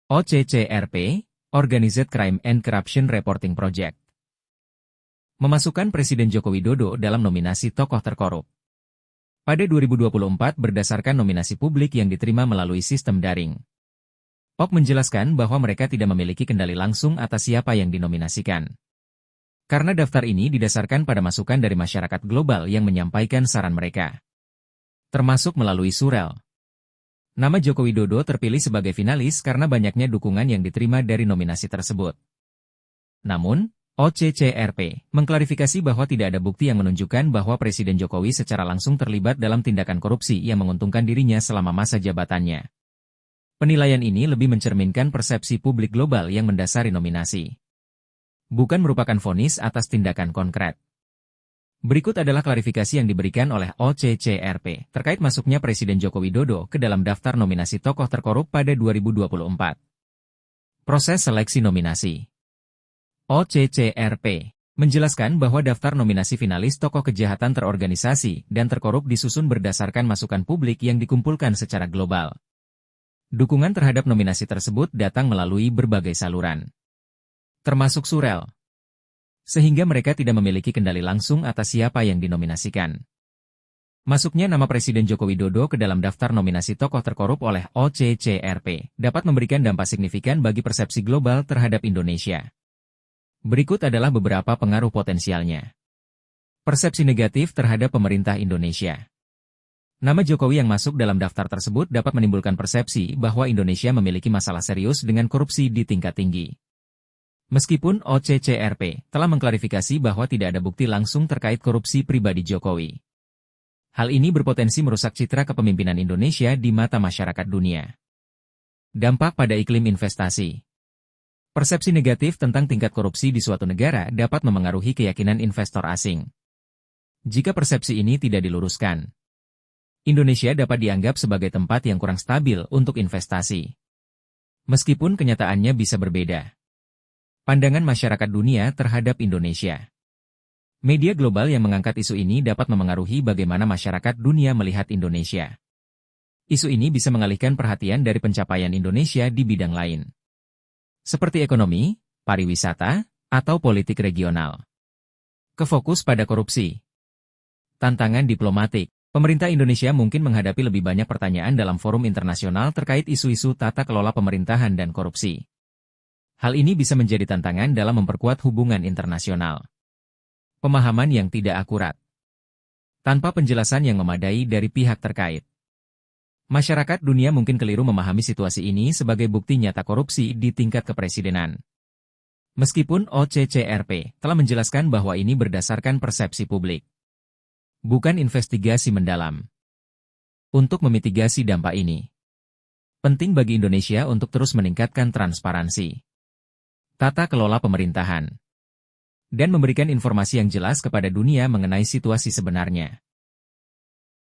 OCCRP, Organized Crime and Corruption Reporting Project. Memasukkan Presiden Joko Widodo dalam nominasi tokoh terkorup. Pada 2024 berdasarkan nominasi publik yang diterima melalui sistem daring. Ok menjelaskan bahwa mereka tidak memiliki kendali langsung atas siapa yang dinominasikan. Karena daftar ini didasarkan pada masukan dari masyarakat global yang menyampaikan saran mereka. Termasuk melalui surel. Nama Joko Widodo terpilih sebagai finalis karena banyaknya dukungan yang diterima dari nominasi tersebut. Namun, OCCRP mengklarifikasi bahwa tidak ada bukti yang menunjukkan bahwa Presiden Jokowi secara langsung terlibat dalam tindakan korupsi yang menguntungkan dirinya selama masa jabatannya. Penilaian ini lebih mencerminkan persepsi publik global yang mendasari nominasi. Bukan merupakan vonis atas tindakan konkret. Berikut adalah klarifikasi yang diberikan oleh OCCRP terkait masuknya Presiden Joko Widodo ke dalam daftar nominasi tokoh terkorup pada 2024. Proses seleksi nominasi. OCCRP menjelaskan bahwa daftar nominasi finalis tokoh kejahatan terorganisasi dan terkorup disusun berdasarkan masukan publik yang dikumpulkan secara global. Dukungan terhadap nominasi tersebut datang melalui berbagai saluran, termasuk surel. Sehingga mereka tidak memiliki kendali langsung atas siapa yang dinominasikan. Masuknya nama Presiden Joko Widodo ke dalam daftar nominasi tokoh terkorup oleh OCCRP dapat memberikan dampak signifikan bagi persepsi global terhadap Indonesia. Berikut adalah beberapa pengaruh potensialnya. Persepsi negatif terhadap pemerintah Indonesia. Nama Jokowi yang masuk dalam daftar tersebut dapat menimbulkan persepsi bahwa Indonesia memiliki masalah serius dengan korupsi di tingkat tinggi. Meskipun OCCRP telah mengklarifikasi bahwa tidak ada bukti langsung terkait korupsi pribadi Jokowi. Hal ini berpotensi merusak citra kepemimpinan Indonesia di mata masyarakat dunia. Dampak pada iklim investasi. Persepsi negatif tentang tingkat korupsi di suatu negara dapat memengaruhi keyakinan investor asing. Jika persepsi ini tidak diluruskan, Indonesia dapat dianggap sebagai tempat yang kurang stabil untuk investasi. Meskipun kenyataannya bisa berbeda. Pandangan masyarakat dunia terhadap Indonesia. Media global yang mengangkat isu ini dapat memengaruhi bagaimana masyarakat dunia melihat Indonesia. Isu ini bisa mengalihkan perhatian dari pencapaian Indonesia di bidang lain, seperti ekonomi, pariwisata, atau politik regional. Kefokus pada korupsi. Tantangan diplomatik. Pemerintah Indonesia mungkin menghadapi lebih banyak pertanyaan dalam forum internasional terkait isu-isu tata kelola pemerintahan dan korupsi. Hal ini bisa menjadi tantangan dalam memperkuat hubungan internasional. Pemahaman yang tidak akurat. Tanpa penjelasan yang memadai dari pihak terkait. Masyarakat dunia mungkin keliru memahami situasi ini sebagai bukti nyata korupsi di tingkat kepresidenan. Meskipun OCCRP telah menjelaskan bahwa ini berdasarkan persepsi publik. Bukan investigasi mendalam. Untuk memitigasi dampak ini, penting bagi Indonesia untuk terus meningkatkan transparansi, tata kelola pemerintahan, dan memberikan informasi yang jelas kepada dunia mengenai situasi sebenarnya.